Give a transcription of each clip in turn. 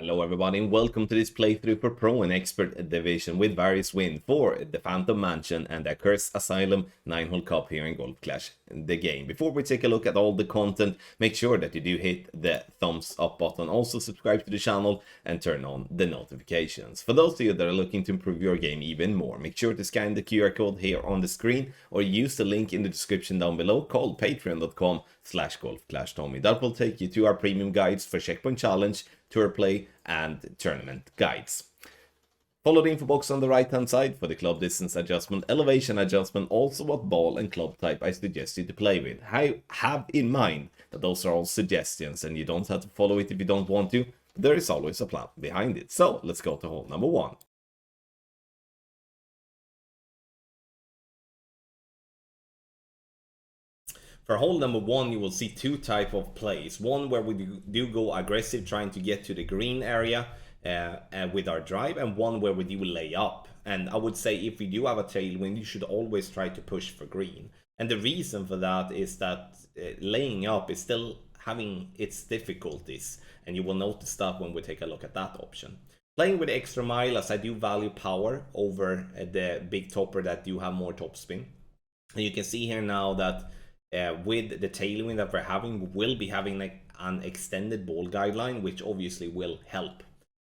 Hello everybody and welcome to this playthrough for Pro and Expert Division with various wins for the Phantom Mansion and the Accursed Asylum 9-hole cup here in Golf Clash the game. Before we take a look at all the content, make sure that you do hit the thumbs up button, also subscribe to the channel and turn on the notifications. For those of you that are looking to improve your game even more, make sure to scan the QR code here on the screen or use the link in the description down below called patreon.com/golfclashtommy. That will take you to our premium guides for Checkpoint Challenge, Tour Play and Tournament guides. Follow the info box on the right hand side for the club distance adjustment, elevation adjustment, also what ball and club type I suggest you to play with. Have in mind that those are all suggestions and you don't have to follow it if you don't want to. There is always a plan behind it. So let's go to hole number 1. For hole number 1, you will see two types of plays. One where we do go aggressive, trying to get to the green area with our drive, and one where we do lay up. And I would say if we do have a tailwind, you should always try to push for green. And the reason for that is that laying up is still having its difficulties, and you will notice that when we take a look at that option. Playing with extra mile, as I do value power over the big topper that do have more topspin. And you can see here now that with the tailwind that we're having, we will be having an extended ball guideline, which obviously will help.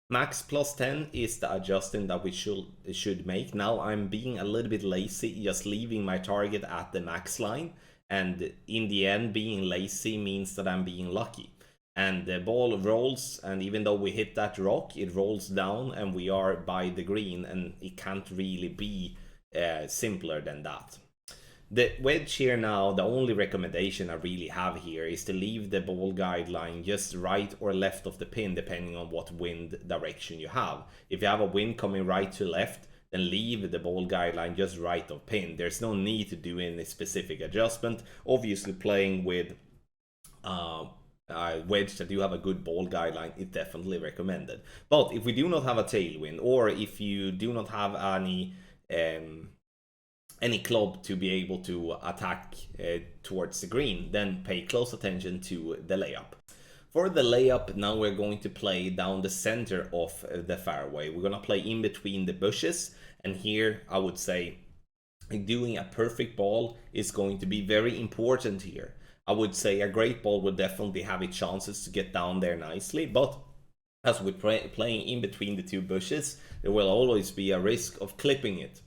Max plus 10 is the adjustment that we should make. Now I'm being a little bit lazy, just leaving my target at the max line, and in the end being lazy means that I'm being lucky. And the ball rolls, and even though we hit that rock, it rolls down and we are by the green, and it can't really be simpler than that. The wedge here now, the only recommendation I really have here is to leave the ball guideline just right or left of the pin, depending on what wind direction you have. If you have a wind coming right to left, then leave the ball guideline just right of pin. There's no need to do any specific adjustment. Obviously, playing with wedge that you have a good ball guideline is definitely recommended. But if we do not have a tailwind, or if you do not have any club to be able to attack towards the green, then pay close attention to the layup. For the layup, now we're going to play down the center of the fairway. We're going to play in between the bushes, and here I would say doing a perfect ball is going to be very important here. I would say a great ball will definitely have its chances to get down there nicely, but as we're playing in between the two bushes, there will always be a risk of clipping it,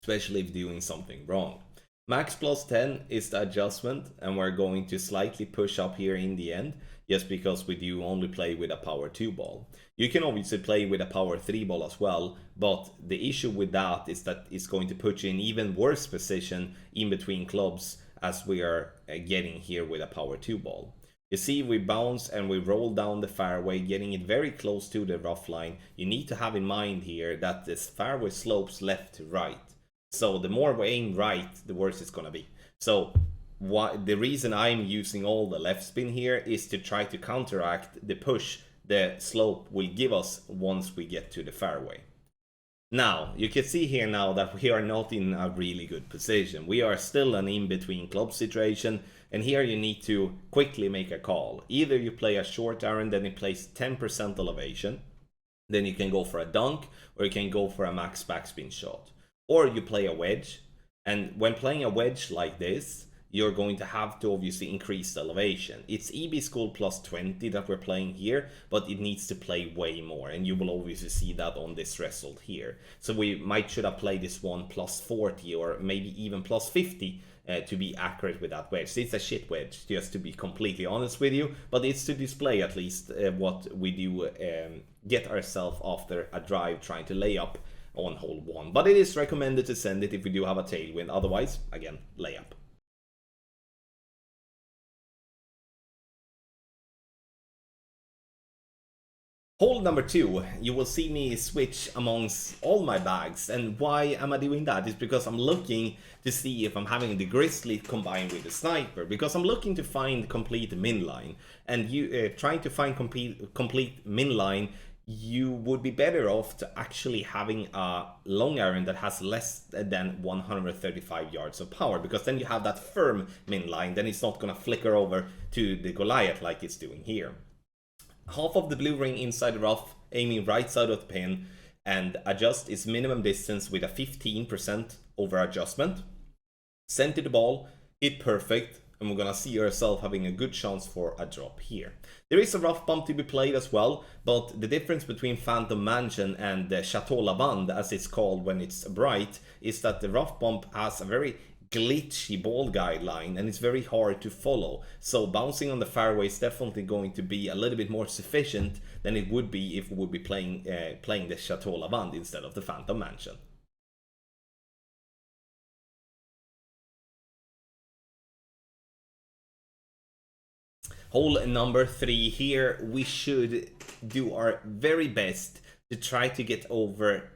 especially if doing something wrong. Max plus 10 is the adjustment, and we're going to slightly push up here in the end, just because we do only play with a power 2 ball. You can obviously play with a power 3 ball as well, but the issue with that is that it's going to put you in even worse position in between clubs as we are getting here with a power 2 ball. You see, we bounce and we roll down the fairway, getting it very close to the rough line. You need to have in mind here that this fairway slopes left to right. So the more we aim right, the worse it's gonna be. So the reason I'm using all the left spin here is to try to counteract the push the slope will give us once we get to the fairway. Now, you can see here now that we are not in a really good position. We are still an in-between club situation, and here you need to quickly make a call. Either you play a short iron, then it plays 10% elevation, then you can go for a dunk, or you can go for a max backspin shot. Or you play a wedge, and when playing a wedge like this, you're going to have to obviously increase the elevation. It's EB School plus 20 that we're playing here, but it needs to play way more, and you will obviously see that on this result here. So we should have played this one plus 40 or maybe even plus 50 to be accurate with that wedge. So it's a shit wedge, just to be completely honest with you, but it's to display at least what we do get ourselves after a drive trying to lay up on hole 1. But it is recommended to send it if we do have a tailwind, otherwise, again, lay up. Hole number 2, you will see me switch amongst all my bags, and why am I doing that? It's because I'm looking to see if I'm having the Grizzly combined with the Sniper, because I'm looking to find complete min line, and you trying to find complete min line, you would be better off to actually having a long iron that has less than 135 yards of power, because then you have that firm min line, then it's not going to flicker over to the Goliath like it's doing here. half of the blue ring inside the rough, aiming right side of the pin, and adjust its minimum distance with a 15% over adjustment. Center the ball, hit perfect, and we're gonna see ourselves having a good chance for a drop here. There is a rough bump to be played as well, but the difference between Phantom Mansion and the Chateau Lavande, as it's called when it's bright, is that the rough bump has a very glitchy ball guideline and it's very hard to follow. So bouncing on the fairway is definitely going to be a little bit more sufficient than it would be if we would be playing the Chateau Lavande instead of the Phantom Mansion. Hole number 3 here, we should do our very best to try to get over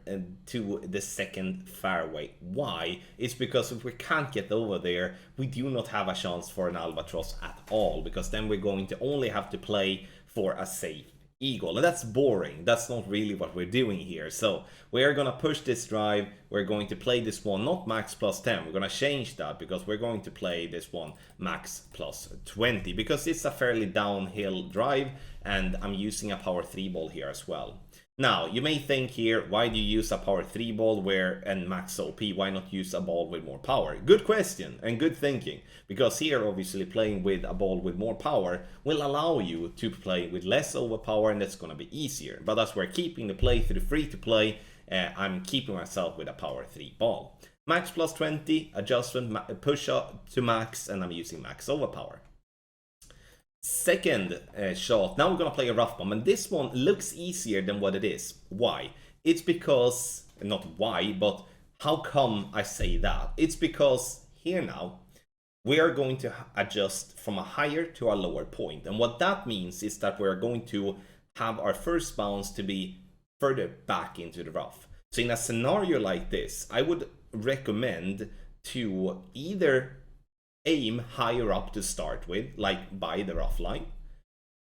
to the second fairway. Why? It's because if we can't get over there, we do not have a chance for an albatross at all, because then we're going to only have to play for a safe eagle, and that's boring. That's not really what we're doing here. So we're gonna push this drive. We're going to play this one not max plus 10. We're gonna change that because we're going to play this one max plus 20, because it's a fairly downhill drive and I'm using a power 3 ball here as well. Now, you may think here, why do you use a power 3 ball and max OP? Why not use a ball with more power? Good question and good thinking. Because here, obviously, playing with a ball with more power will allow you to play with less overpower, and that's going to be easier. But as we're keeping the playthrough free to play, I'm keeping myself with a power 3 ball. Max plus 20, adjustment, push up to max, and I'm using max overpower. Second shot, now we're gonna play a rough bomb, and this one looks easier than what it is. Why? It's because, not why, but how come I say that? It's because here now, we are going to adjust from a higher to a lower point. And what that means is that we're going to have our first bounce to be further back into the rough. So in a scenario like this, I would recommend to either aim higher up to start with, like by the rough line,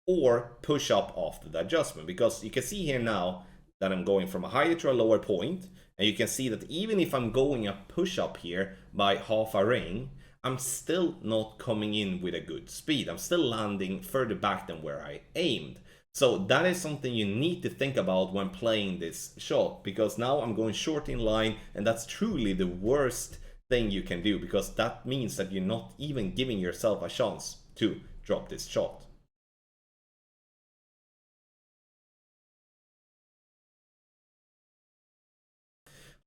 or push up after the adjustment, because you can see here now that I'm going from a higher to a lower point, and you can see that even if I'm going a push up here by half a ring, I'm still not coming in with a good speed. I'm still landing further back than where I aimed. So that is something you need to think about when playing this shot, because now I'm going short in line, and that's truly the worst thing you can do, because that means that you're not even giving yourself a chance to drop this shot.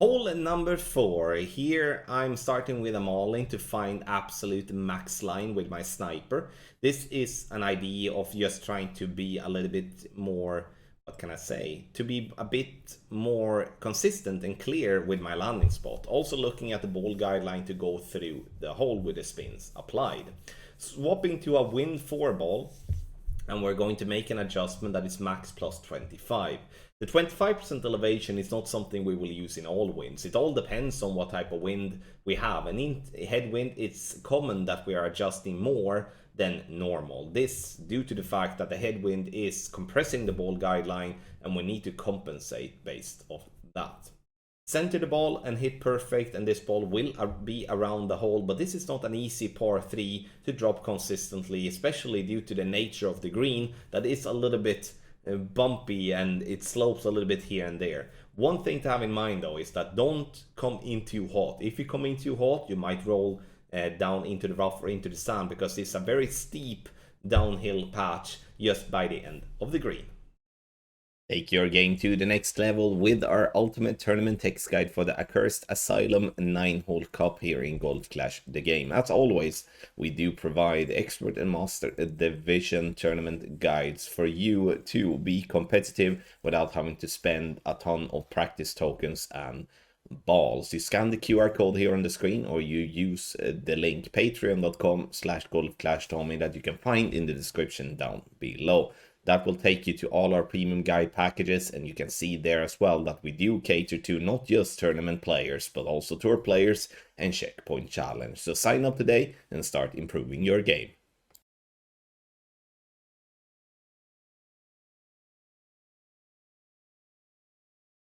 Hole number 4. Here I'm starting with a mauling to find absolute max line with my sniper. This is an idea of just trying to be a little bit more, what can I say, to be a bit more consistent and clear with my landing spot. Also looking at the ball guideline to go through the hole with the spins applied. Swapping to a wind 4 ball, and we're going to make an adjustment that is max plus 25. The 25% elevation is not something we will use in all winds. It all depends on what type of wind we have. And in headwind, it's common that we are adjusting more than normal. This due to the fact that the headwind is compressing the ball guideline, and we need to compensate based off that. Center the ball and hit perfect, and this ball will be around the hole, but this is not an easy par 3 to drop consistently, especially due to the nature of the green that is a little bit bumpy and it slopes a little bit here and there. One thing to have in mind though is that don't come in too hot. If you come in too hot, you might roll down into the rough or into the sand, because it's a very steep downhill patch just by the end of the green. Take your game to the next level with our ultimate tournament text guide for the Accursed Asylum 9-hole cup here in Golf Clash the game. As always, we do provide expert and master division tournament guides for you to be competitive without having to spend a ton of practice tokens and balls. You scan the QR code here on the screen, or you use the link patreon.com/golfclashtommy that you can find in the description down below. That will take you to all our premium guide packages, and you can see there as well that we do cater to not just tournament players, but also tour players and checkpoint challenge. So sign up today and start improving your game.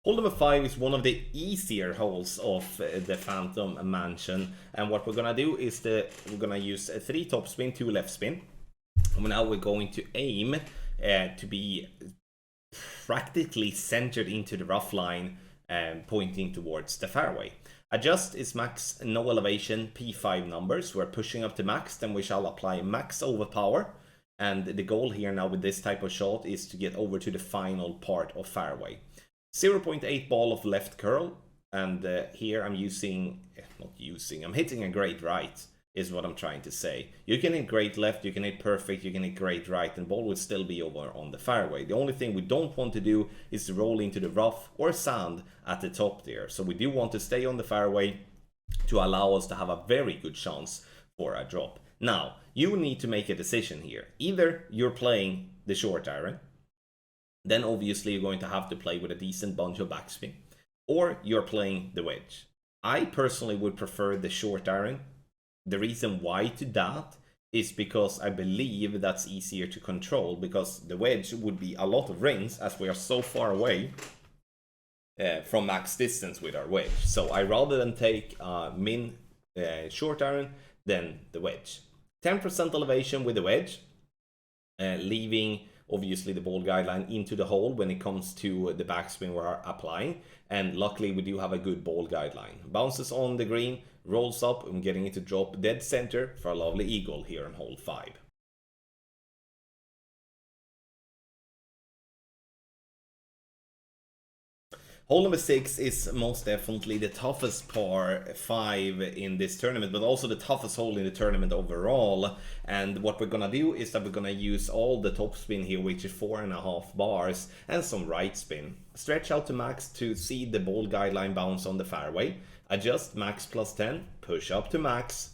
Hole number 5 is one of the easier holes of the Phantom Mansion, and what we're gonna do is we're gonna use 3 top spin, 2 left spin. And now we're going to aim to be practically centered into the rough line and pointing towards the fairway. Adjust is max no elevation P5 numbers. We're pushing up to max, then we shall apply max overpower. And the goal here now with this type of shot is to get over to the final part of fairway. 0.8 ball of left curl, and here I'm I'm hitting a great right, is what I'm trying to say. You can hit great left, you can hit perfect, you can hit great right, and ball will still be over on the fairway. The only thing we don't want to do is to roll into the rough or sand at the top there. So we do want to stay on the fairway to allow us to have a very good chance for a drop. Now, you need to make a decision here. Either you're playing the short iron, then obviously you're going to have to play with a decent bunch of backspin, or you're playing the wedge. I personally would prefer the short iron. The reason why to that is because I believe that's easier to control, because the wedge would be a lot of rings as we are so far away from max distance with our wedge. So I rather than take min short iron than the wedge. 10% elevation with the wedge, leaving obviously the ball guideline into the hole when it comes to the backspin we're applying, and luckily we do have a good ball guideline. Bounces on the green, rolls up, and getting it to drop dead center for a lovely eagle here on hole 5. Hole number 6 is most definitely the toughest par 5 in this tournament, but also the toughest hole in the tournament overall. And what we're gonna do is that we're gonna use all the top spin here, which is 4.5 bars, and some right spin. Stretch out to max to see the ball guideline bounce on the fairway. Adjust max plus 10, push up to max,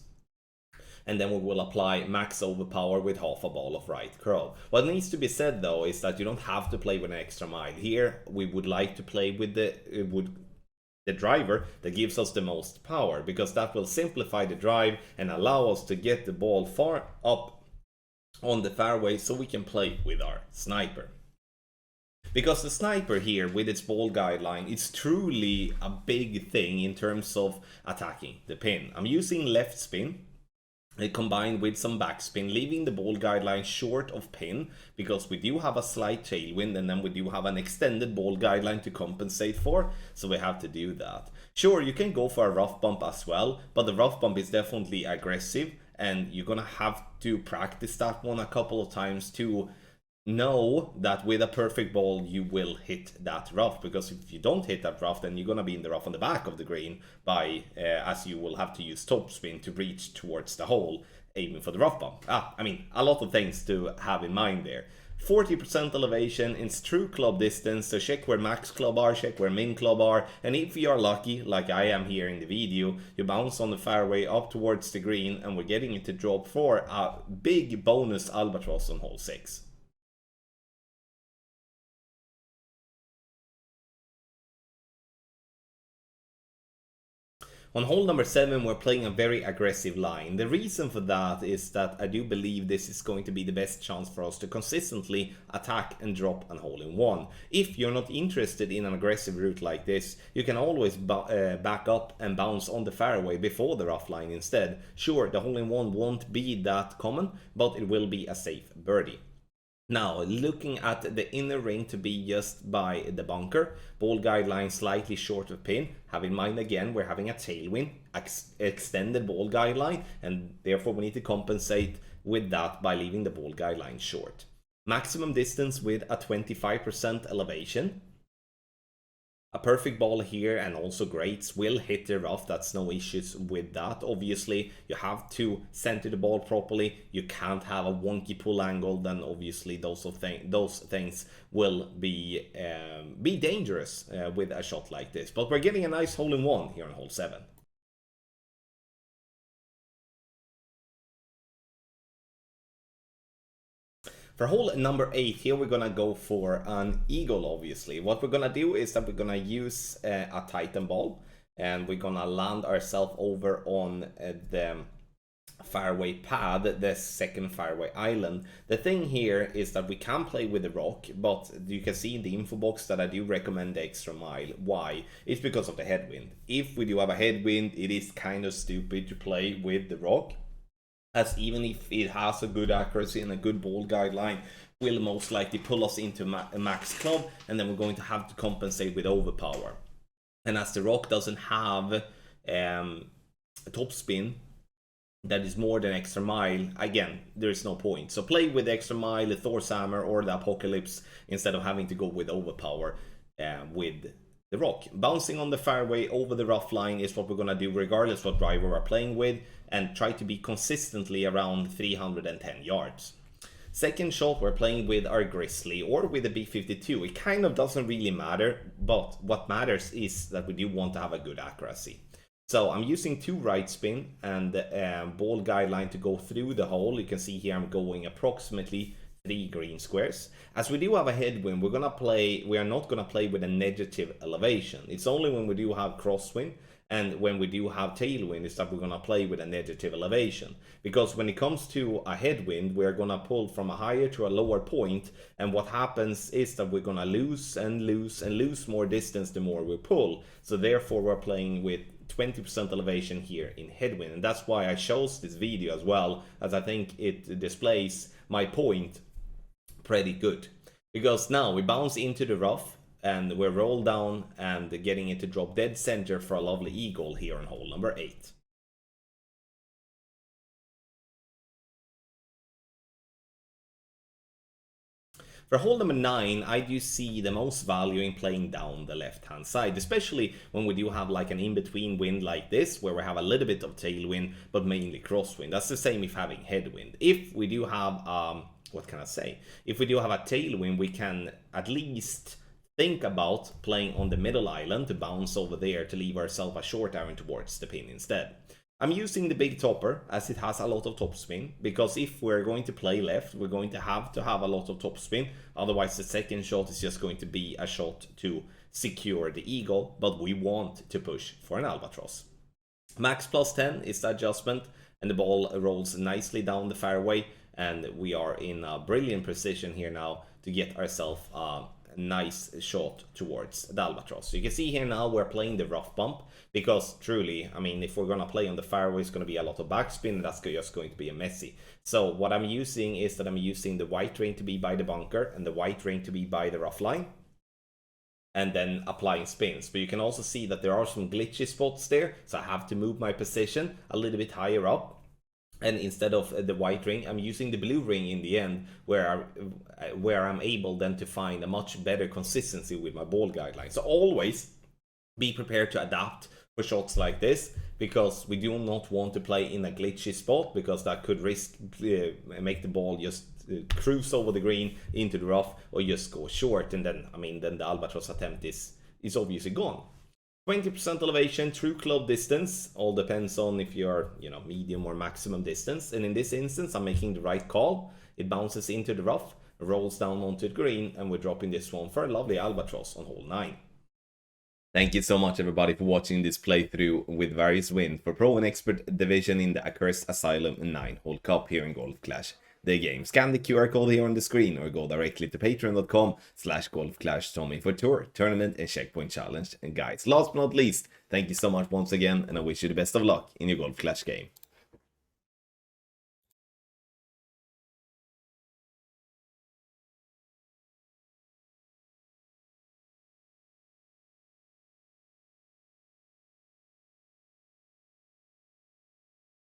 and then we will apply max overpower with half a ball of right curl. What needs to be said though is that you don't have to play with an extra mile. Here we would like to play with the driver that gives us the most power, because that will simplify the drive and allow us to get the ball far up on the fairway so we can play with our sniper. Because the sniper here with its ball guideline, it's truly a big thing in terms of attacking the pin. I'm using left spin combined with some backspin, leaving the ball guideline short of pin, because we do have a slight tailwind and then we do have an extended ball guideline to compensate for, so we have to do that. Sure, you can go for a rough bump as well, but the rough bump is definitely aggressive and you're gonna have to practice that one a couple of times to know that with a perfect ball you will hit that rough, because if you don't hit that rough, then you're gonna be in the rough on the back of the green by as you will have to use topspin to reach towards the hole aiming for the rough bump. I mean, a lot of things to have in mind there. 40% elevation, it's true club distance, so check where max club are, check where min club are, and if you are lucky, like I am here in the video, you bounce on the fairway up towards the green and we're getting it to drop for a big bonus albatross on hole 6. On hole number 7, we're playing a very aggressive line. The reason for that is that I do believe this is going to be the best chance for us to consistently attack and drop an hole-in-one. If you're not interested in an aggressive route like this, you can always back up and bounce on the fairway before the rough line instead. Sure, the hole-in-one won't be that common, but it will be a safe birdie. Now, looking at the inner ring to be just by the bunker, ball guideline slightly short of pin. Have in mind again, we're having a tailwind, extended ball guideline, and therefore we need to compensate with that by leaving the ball guideline short. Maximum distance with a 25% elevation. A perfect ball here and also greats will hit the rough, that's no issues with that. Obviously, you have to center the ball properly. You can't have a wonky pull angle, then obviously those things will be dangerous with a shot like this. But we're getting a nice hole-in-one here on hole 7. For hole number 8, here we're gonna go for an eagle, obviously. What we're gonna do is that we're gonna use a Titan ball, and we're gonna land ourselves over on the fairway pad, the second fairway island. The thing here is that we can play with the rock, but you can see in the info box that I do recommend the extra mile. Why? It's because of the headwind. If we do have a headwind, it is kind of stupid to play with the rock. as even if it has a good accuracy and a good ball guideline, will most likely pull us into a max club, and then we're going to have to compensate with overpower. And as the rock doesn't have a top spin that is more than extra mile, again, there is no point. So play with extra mile, the Thor's hammer, or the Apocalypse instead of having to go with overpower with the rock. Bouncing on the fairway over the rough line is what we're gonna do regardless what driver we're playing with, and try to be consistently around 310 yards. Second shot, we're playing with our Grizzly or with the B52. It kind of doesn't really matter, but what matters is that we do want to have a good accuracy. So I'm using 2 right spin and ball guideline to go through the hole. You can see here I'm going approximately 3 green squares. As we do have a headwind, we are not gonna play with a negative elevation. It's only when we do have crosswind and when we do have tailwind is that we're gonna play with a negative elevation. Because when it comes to a headwind, we're gonna pull from a higher to a lower point, and what happens is that we're gonna lose and lose and lose more distance the more we pull. So therefore we're playing with 20% elevation here in headwind, and that's why I chose this video as well, as I think it displays my point pretty good. Because now we bounce into the rough and we roll down and getting it to drop dead center for a lovely eagle here on hole number 8. For hole number 9, I do see the most value in playing down the left hand side, especially when we do have like an in-between wind like this, where we have a little bit of tailwind, but mainly crosswind. That's the same if having headwind. If we do have, what can I say? If we do have a tailwind, we can at least think about playing on the middle island to bounce over there to leave ourselves a short iron towards the pin instead. I'm using the big topper as it has a lot of topspin, because if we're going to play left, we're going to have a lot of topspin. Otherwise the second shot is just going to be a shot to secure the eagle, but we want to push for an albatross. Max plus 10 is the adjustment, and the ball rolls nicely down the fairway, and we are in a brilliant position here now to get ourselves a nice shot towards the albatross. So you can see here now we're playing the rough bump, because truly, I mean, if we're gonna play on the fairway, it's gonna be a lot of backspin, and that's just going to be a messy. So what I'm using is that I'm using the white rain to be by the bunker and the white rain to be by the rough line, and then applying spins. But you can also see that there are some glitchy spots there, so I have to move my position a little bit higher up. And instead of the white ring, I'm using the blue ring in the end, where I'm able then to find a much better consistency with my ball guideline. So always be prepared to adapt for shots like this, because we do not want to play in a glitchy spot, because that could risk make the ball just cruise over the green into the rough, or just go short, and then, I mean, then the albatross attempt is obviously gone. 20% elevation, true club distance, all depends on if you're, medium or maximum distance. And in this instance, I'm making the right call. It bounces into the rough, rolls down onto the green, and we're dropping this one for a lovely albatross on hole 9. Thank you so much, everybody, for watching this playthrough with various wins for Pro and Expert Division in the Accursed Asylum 9-hole cup here in Golf Clash the game. Scan the QR code here on the screen, or go directly to patreon.com/golfclashtommy for tour, tournament, and checkpoint challenge. And guys, last but not least, thank you so much once again, and I wish you the best of luck in your Golf Clash game.